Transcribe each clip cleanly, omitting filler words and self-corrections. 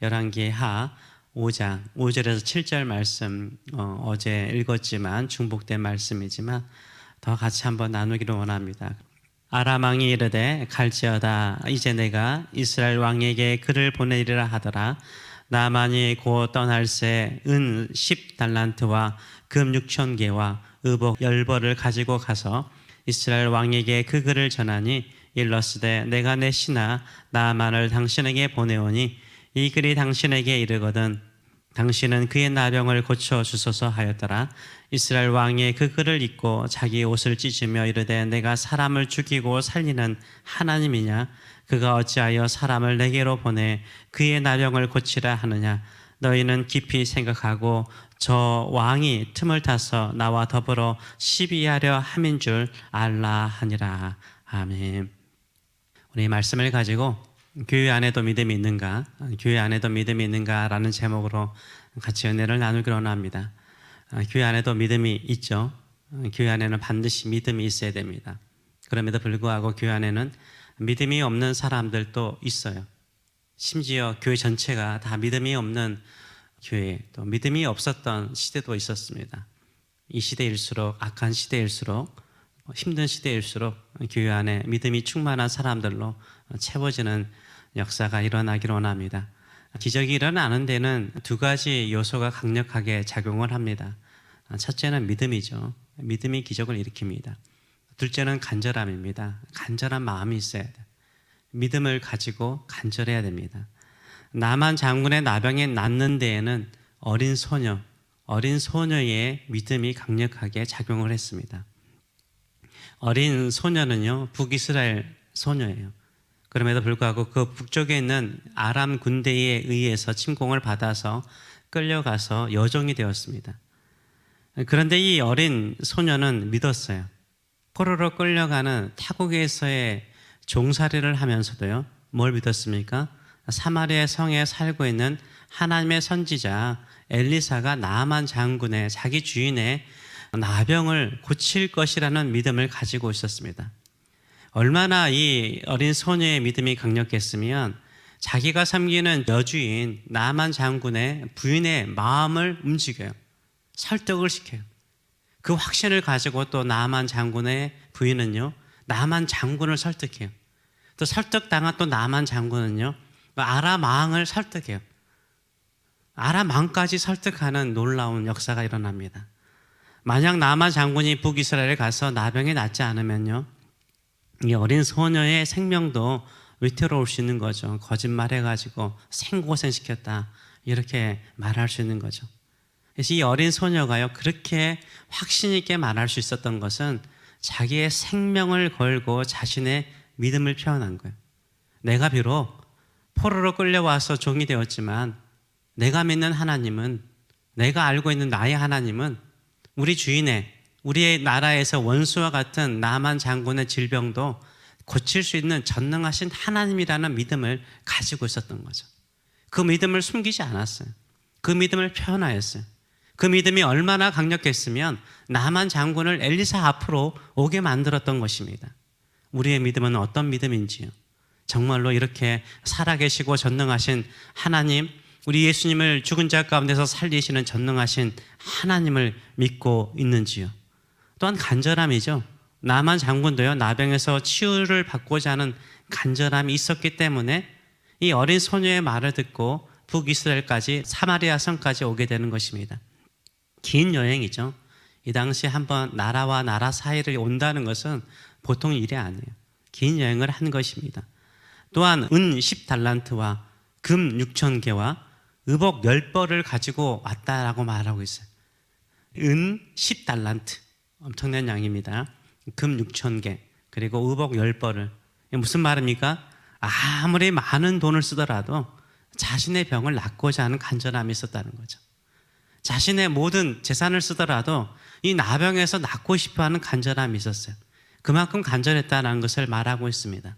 열왕기하 5장 5절에서 7절 말씀 어제 읽었지만 중복된 말씀이지만 더 같이 한번 나누기를 원합니다. 아람 왕이 이르되 갈지어다 이제 내가 이스라엘 왕에게 글을 보내리라 하더라. 나만이 곧 떠날새 은 10달란트와 금 6,000개와 의복 10벌을 가지고 가서 이스라엘 왕에게 그 글을 전하니 일러스되 내가 내 신하 나만을 당신에게 보내오니 이 글이 당신에게 이르거든 당신은 그의 나병을 고쳐 주소서 하였더라. 이스라엘 왕이 그 글을 읽고 자기 옷을 찢으며 이르되 내가 사람을 죽이고 살리는 하나님이냐? 그가 어찌하여 사람을 내게로 보내 그의 나병을 고치라 하느냐? 너희는 깊이 생각하고 저 왕이 틈을 타서 나와 더불어 시비하려 함인 줄 알라 하니라. 아멘. 우리 말씀을 가지고 교회 안에도 믿음이 있는가? 교회 안에도 믿음이 있는가? 라는 제목으로 같이 은혜를 나누기로 합니다. 교회 안에도 믿음이 있죠. 교회 안에는 반드시 믿음이 있어야 됩니다. 그럼에도 불구하고 교회 안에는 믿음이 없는 사람들도 있어요. 심지어 교회 전체가 다 믿음이 없는 교회, 또 믿음이 없었던 시대도 있었습니다. 이 시대일수록, 악한 시대일수록, 힘든 시대일수록 교회 안에 믿음이 충만한 사람들로 채워지는 역사가 일어나기를 원합니다. 기적이 일어나는 데는 두 가지 요소가 강력하게 작용을 합니다. 첫째는 믿음이죠. 믿음이 기적을 일으킵니다. 둘째는 간절함입니다. 간절한 마음이 있어야 돼요. 믿음을 가지고 간절해야 됩니다. 나만 장군의 나병에 낫는 데에는 어린 소녀의 믿음이 강력하게 작용을 했습니다. 어린 소녀는요, 북이스라엘 소녀예요. 그럼에도 불구하고 그 북쪽에 있는 아람 군대에 의해서 침공을 받아서 끌려가서 여종이 되었습니다. 그런데 이 어린 소녀는 믿었어요. 포로로 끌려가는 타국에서의 종살이를 하면서도요, 뭘 믿었습니까? 사마리아 성에 살고 있는 하나님의 선지자 엘리사가 나아만 장군의 자기 주인의 나병을 고칠 것이라는 믿음을 가지고 있었습니다. 얼마나 이 어린 소녀의 믿음이 강력했으면 자기가 섬기는 여주인 나아만 장군의 부인의 마음을 움직여요. 설득을 시켜요. 그 확신을 가지고 또 나아만 장군의 부인은요, 나아만 장군을 설득해요. 또 설득당한 또 나아만 장군은요, 아람 왕을 설득해요. 아람 왕까지 설득하는 놀라운 역사가 일어납니다. 만약 나아만 장군이 북이스라엘에 가서 나병이 낫지 않으면요, 이 어린 소녀의 생명도 위태로울 수 있는 거죠. 거짓말해가지고 생고생시켰다, 이렇게 말할 수 있는 거죠. 그래서 이 어린 소녀가요, 그렇게 확신 있게 말할 수 있었던 것은 자기의 생명을 걸고 자신의 믿음을 표현한 거예요. 내가 비록 포로로 끌려와서 종이 되었지만 내가 믿는 하나님은, 내가 알고 있는 나의 하나님은 우리 주인의, 우리의 나라에서 원수와 같은 나만 장군의 질병도 고칠 수 있는 전능하신 하나님이라는 믿음을 가지고 있었던 거죠. 그 믿음을 숨기지 않았어요. 그 믿음을 표현하였어요. 그 믿음이 얼마나 강력했으면 나만 장군을 엘리사 앞으로 오게 만들었던 것입니다. 우리의 믿음은 어떤 믿음인지요? 정말로 이렇게 살아계시고 전능하신 하나님, 우리 예수님을 죽은 자 가운데서 살리시는 전능하신 하나님을 믿고 있는지요? 또한 간절함이죠. 나만 장군도요, 나병에서 치유를 받고자 하는 간절함이 있었기 때문에 이 어린 소녀의 말을 듣고 북이스라엘까지, 사마리아 성까지 오게 되는 것입니다. 긴 여행이죠. 이 당시 한번 나라와 나라 사이를 온다는 것은 보통 일이 아니에요. 긴 여행을 한 것입니다. 또한 은 10달란트와 금 6,000개와 의복 10벌을 가지고 왔다라고 말하고 있어요. 은 10달란트, 엄청난 양입니다. 금 6,000개, 그리고 의복 10벌을. 무슨 말입니까? 아무리 많은 돈을 쓰더라도 자신의 병을 낫고자 하는 간절함이 있었다는 거죠. 자신의 모든 재산을 쓰더라도 이 나병에서 낫고 싶어하는 간절함이 있었어요. 그만큼 간절했다는 것을 말하고 있습니다.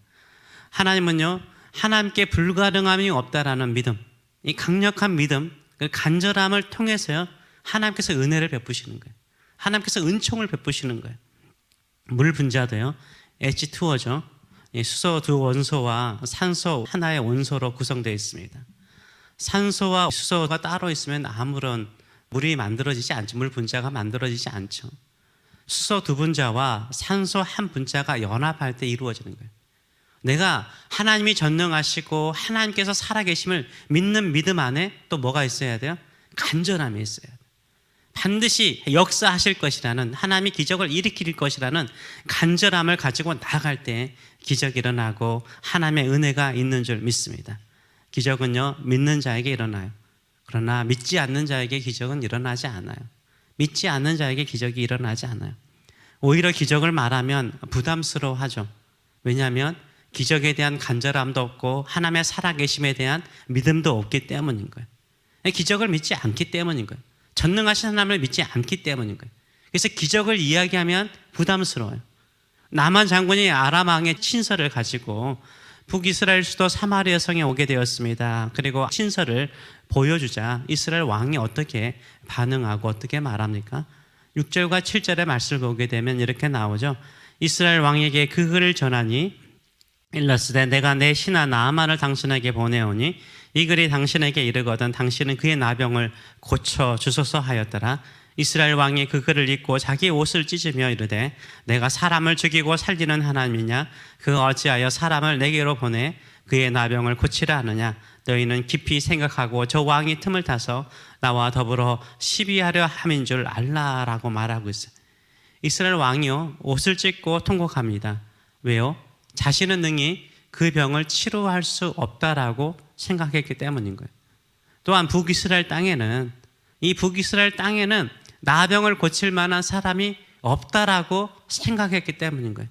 하나님은요, 하나님께 불가능함이 없다라는 믿음, 이 강력한 믿음, 그 간절함을 통해서요, 하나님께서 은혜를 베푸시는 거예요. 하나님께서 은총을 베푸시는 거예요. 물 분자도요, H2O죠. 수소 두 원소와 산소 하나의 원소로 구성되어 있습니다. 산소와 수소가 따로 있으면 아무런 물이 만들어지지 않죠. 물 분자가 만들어지지 않죠. 수소 두 분자와 산소 한 분자가 연합할 때 이루어지는 거예요. 내가 하나님이 전능하시고 하나님께서 살아계심을 믿는 믿음 안에 또 뭐가 있어야 돼요? 간절함이 있어야 돼요. 반드시 역사하실 것이라는, 하나님이 기적을 일으킬 것이라는 간절함을 가지고 나아갈 때 기적이 일어나고 하나님의 은혜가 있는 줄 믿습니다. 기적은요, 믿는 자에게 일어나요. 그러나 믿지 않는 자에게 기적은 일어나지 않아요. 믿지 않는 자에게 기적이 일어나지 않아요. 오히려 기적을 말하면 부담스러워하죠. 왜냐하면 기적에 대한 간절함도 없고 하나님의 살아계심에 대한 믿음도 없기 때문인 거예요. 기적을 믿지 않기 때문인 거예요. 전능하신 하나님을 믿지 않기 때문인 거예요. 그래서 기적을 이야기하면 부담스러워요. 나만 장군이 아람 왕의 친서를 가지고 북이스라엘 수도 사마리아 성에 오게 되었습니다. 그리고 친서를 보여주자 이스라엘 왕이 어떻게 반응하고 어떻게 말합니까? 6절과 7절의 말씀을 보게 되면 이렇게 나오죠. 이스라엘 왕에게 그 글을 전하니 일러스되 내가 내 신하 나아만을 당신에게 보내오니 이 글이 당신에게 이르거든 당신은 그의 나병을 고쳐 주소서 하였더라. 이스라엘 왕이 그 글을 읽고 자기 옷을 찢으며 이르되 내가 사람을 죽이고 살리는 하나님이냐? 그 어찌하여 사람을 내게로 보내 그의 나병을 고치라 하느냐? 너희는 깊이 생각하고 저 왕이 틈을 타서 나와 더불어 시비하려 함인 줄 알라라고 말하고 있어요. 이스라엘 왕이요 옷을 찢고 통곡합니다. 왜요? 자신은 능히 그 병을 치료할 수 없다라고 생각했기 때문인 거예요. 또한 북이스라엘 땅에는, 이 북이스라엘 땅에는 나병을 고칠 만한 사람이 없다라고 생각했기 때문인 거예요.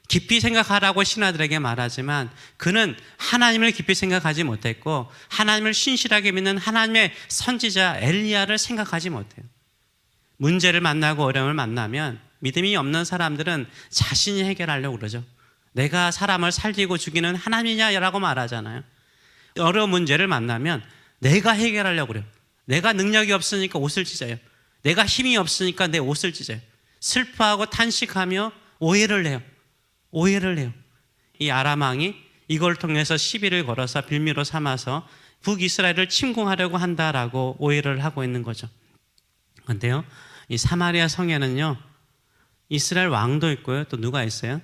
깊이 생각하라고 신하들에게 말하지만 그는 하나님을 깊이 생각하지 못했고 하나님을 신실하게 믿는 하나님의 선지자 엘리야를 생각하지 못해요. 문제를 만나고 어려움을 만나면 믿음이 없는 사람들은 자신이 해결하려고 그러죠. 내가 사람을 살리고 죽이는 하나님이냐라고 말하잖아요. 어려운 문제를 만나면 내가 해결하려고 그래요. 내가 능력이 없으니까 옷을 찢어요. 내가 힘이 없으니까 내 옷을 찢어요. 슬퍼하고 탄식하며 오해를 해요. 오해를 해요. 이 아람 왕이 이걸 통해서 시비를 걸어서 빌미로 삼아서 북이스라엘을 침공하려고 한다라고 오해를 하고 있는 거죠. 그런데요, 이 사마리아 성에는요, 이스라엘 왕도 있고요. 또 누가 있어요?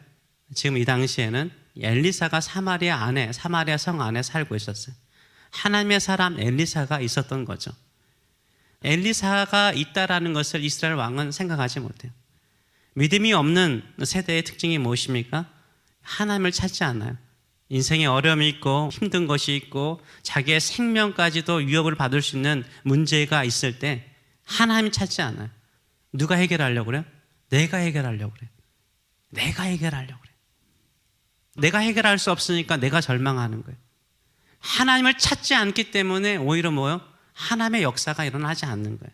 지금 이 당시에는 엘리사가 사마리아 성 안에 살고 있었어요. 하나님의 사람 엘리사가 있었던 거죠. 엘리사가 있다라는 것을 이스라엘 왕은 생각하지 못해요. 믿음이 없는 세대의 특징이 무엇입니까? 하나님을 찾지 않아요. 인생에 어려움이 있고 힘든 것이 있고 자기의 생명까지도 위협을 받을 수 있는 문제가 있을 때 하나님 찾지 않아요. 누가 해결하려고 그래요? 내가 해결하려고 그래요. 내가 해결하려고 그래요. 내가 해결할 수 없으니까 내가 절망하는 거예요. 하나님을 찾지 않기 때문에 오히려 뭐요? 하나님의 역사가 일어나지 않는 거예요.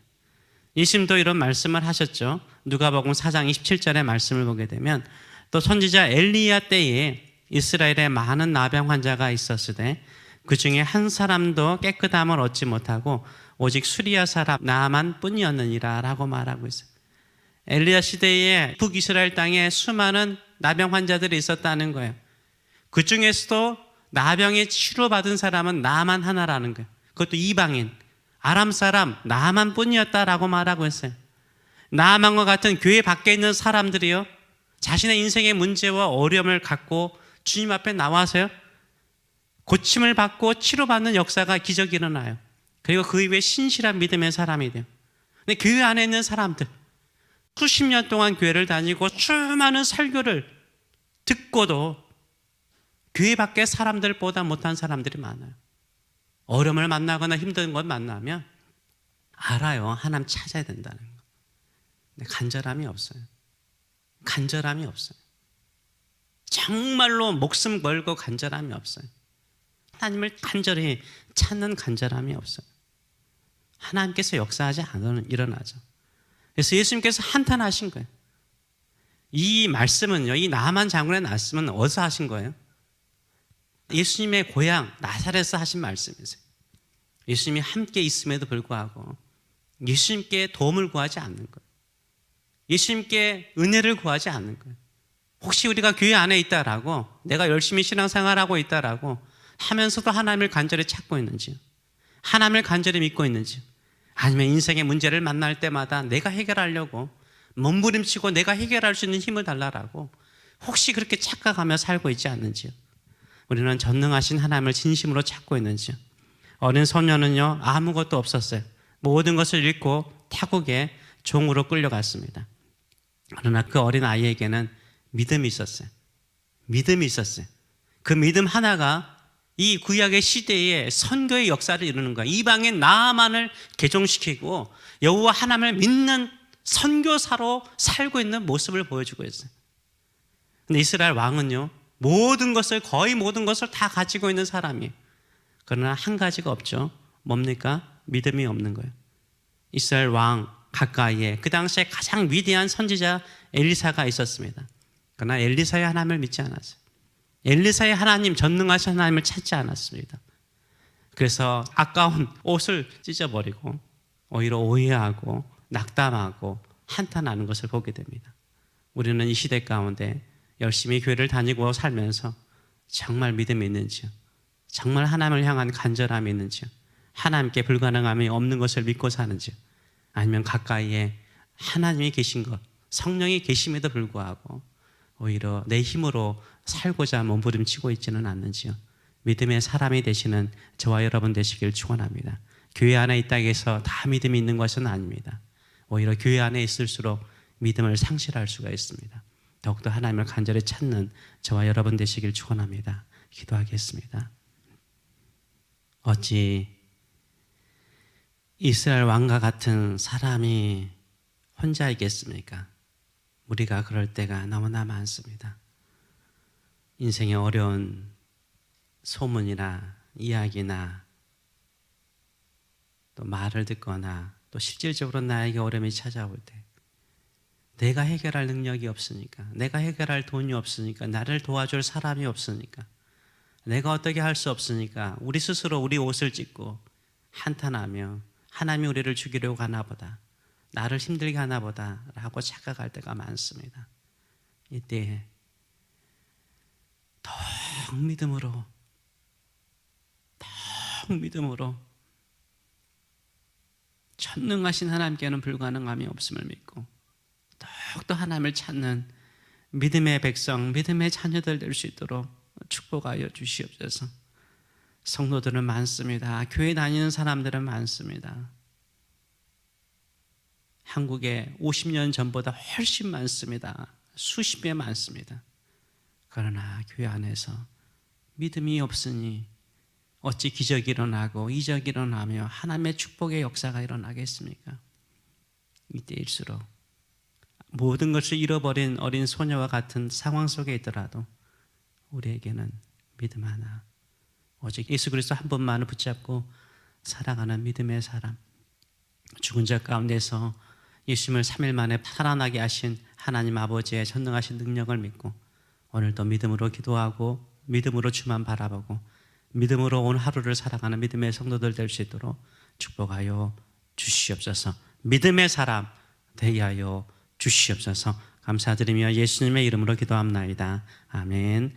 예수님도 이런 말씀을 하셨죠. 누가복음 4장 27절의 말씀을 보게 되면 또 선지자 엘리야 때에 이스라엘에 많은 나병 환자가 있었으되 그 중에 한 사람도 깨끗함을 얻지 못하고 오직 수리아 사람 나만 뿐이었느니라 라고 말하고 있어요. 엘리야 시대에 북이스라엘 땅에 수많은 나병 환자들이 있었다는 거예요. 그 중에서도 나병에 치료받은 사람은 나만 하나라는 거예요. 그것도 이방인, 아람 사람 나만 뿐이었다라고 말하고 있어요. 나만과 같은 교회 밖에 있는 사람들이요, 자신의 인생의 문제와 어려움을 갖고 주님 앞에 나와서요, 고침을 받고 치료받는 역사가 기적이 일어나요. 그리고 그 이후에 신실한 믿음의 사람이 돼요. 근데 교회 안에 있는 사람들, 수십 년 동안 교회를 다니고 수많은 설교를 듣고도 교회 밖의 사람들보다 못한 사람들이 많아요. 어려움을 만나거나 힘든 것 만나면 알아요. 하나님 찾아야 된다는 거. 근데 간절함이 없어요. 간절함이 없어요. 정말로 목숨 걸고 간절함이 없어요. 하나님을 간절히 찾는 간절함이 없어요. 하나님께서 역사하지 않으면 일어나죠. 그래서 예수님께서 한탄하신 거예요. 이 말씀은요, 이 나만 장군의 말씀은 어디서 하신 거예요? 예수님의 고향 나사렛에서 하신 말씀이세요. 예수님이 함께 있음에도 불구하고 예수님께 도움을 구하지 않는 거예요. 예수님께 은혜를 구하지 않는 거예요. 혹시 우리가 교회 안에 있다라고, 내가 열심히 신앙생활하고 있다라고 하면서도 하나님을 간절히 찾고 있는지요? 하나님을 간절히 믿고 있는지, 아니면 인생의 문제를 만날 때마다 내가 해결하려고 몸부림치고 내가 해결할 수 있는 힘을 달라라고 혹시 그렇게 착각하며 살고 있지 않는지요. 우리는 전능하신 하나님을 진심으로 찾고 있는지요. 어린 소녀는요, 아무것도 없었어요. 모든 것을 잃고 타국의 종으로 끌려갔습니다. 그러나 그 어린 아이에게는 믿음이 있었어요. 믿음이 있었어요. 그 믿음 하나가 이 구약의 시대에 선교의 역사를 이루는 거예요. 이방인 나아만을 개종시키고 여호와 하나님을 믿는 선교사로 살고 있는 모습을 보여주고 있어요. 근데 이스라엘 왕은요, 거의 모든 것을 다 가지고 있는 사람이에요. 그러나 한 가지가 없죠. 뭡니까? 믿음이 없는 거예요. 이스라엘 왕 가까이에 그 당시에 가장 위대한 선지자 엘리사가 있었습니다. 그러나 엘리사의 하나님을 믿지 않았어요. 엘리사의 하나님, 전능하신 하나님을 찾지 않았습니다. 그래서 아까운 옷을 찢어버리고 오히려 오해하고 낙담하고 한탄하는 것을 보게 됩니다. 우리는 이 시대 가운데 열심히 교회를 다니고 살면서 정말 믿음이 있는지요? 정말 하나님을 향한 간절함이 있는지요? 하나님께 불가능함이 없는 것을 믿고 사는지요? 아니면 가까이에 하나님이 계신 것, 성령이 계심에도 불구하고 오히려 내 힘으로 살고자 몸부림치고 있지는 않는지요? 믿음의 사람이 되시는 저와 여러분 되시길 축원합니다. 교회 안에 있다고 해서 다 믿음이 있는 것은 아닙니다. 오히려 교회 안에 있을수록 믿음을 상실할 수가 있습니다. 더욱더 하나님을 간절히 찾는 저와 여러분 되시길 축원합니다. 기도하겠습니다. 어찌 이스라엘 왕과 같은 사람이 혼자 있겠습니까? 우리가 그럴 때가 너무나 많습니다. 인생의 어려운 소문이나 이야기나 또 말을 듣거나 또 실질적으로 나에게 어려움이 찾아올 때 내가 해결할 능력이 없으니까, 내가 해결할 돈이 없으니까, 나를 도와줄 사람이 없으니까, 내가 어떻게 할 수 없으니까 우리 스스로 우리 옷을 찢고 한탄하며 하나님이 우리를 죽이려고 하나 보다, 나를 힘들게 하나 보다 라고 착각할 때가 많습니다. 이때 더 믿음으로 전능하신 하나님께는 불가능함이 없음을 믿고 더욱더 하나님을 찾는 믿음의 백성, 믿음의 자녀들 될 수 있도록 축복하여 주시옵소서. 성도들은 많습니다. 교회 다니는 사람들은 많습니다. 한국에 50년 전보다 훨씬 많습니다. 수십 배 많습니다. 그러나 교회 안에서 믿음이 없으니 어찌 기적이 일어나고 이적이 일어나며 하나님의 축복의 역사가 일어나겠습니까? 이때일수록 모든 것을 잃어버린 어린 소녀와 같은 상황 속에 있더라도 우리에게는 믿음 하나, 오직 예수 그리스도 한 분만을 붙잡고 살아가는 믿음의 사람, 죽은 자 가운데서 예수님을 3일 만에 살아나게 하신 하나님 아버지의 전능하신 능력을 믿고 오늘도 믿음으로 기도하고 믿음으로 주만 바라보고 믿음으로 오늘 하루를 살아가는 믿음의 성도들 될 수 있도록 축복하여 주시옵소서. 믿음의 사람 되게 하여 주시옵소서. 감사드리며 예수님의 이름으로 기도합나이다. 아멘.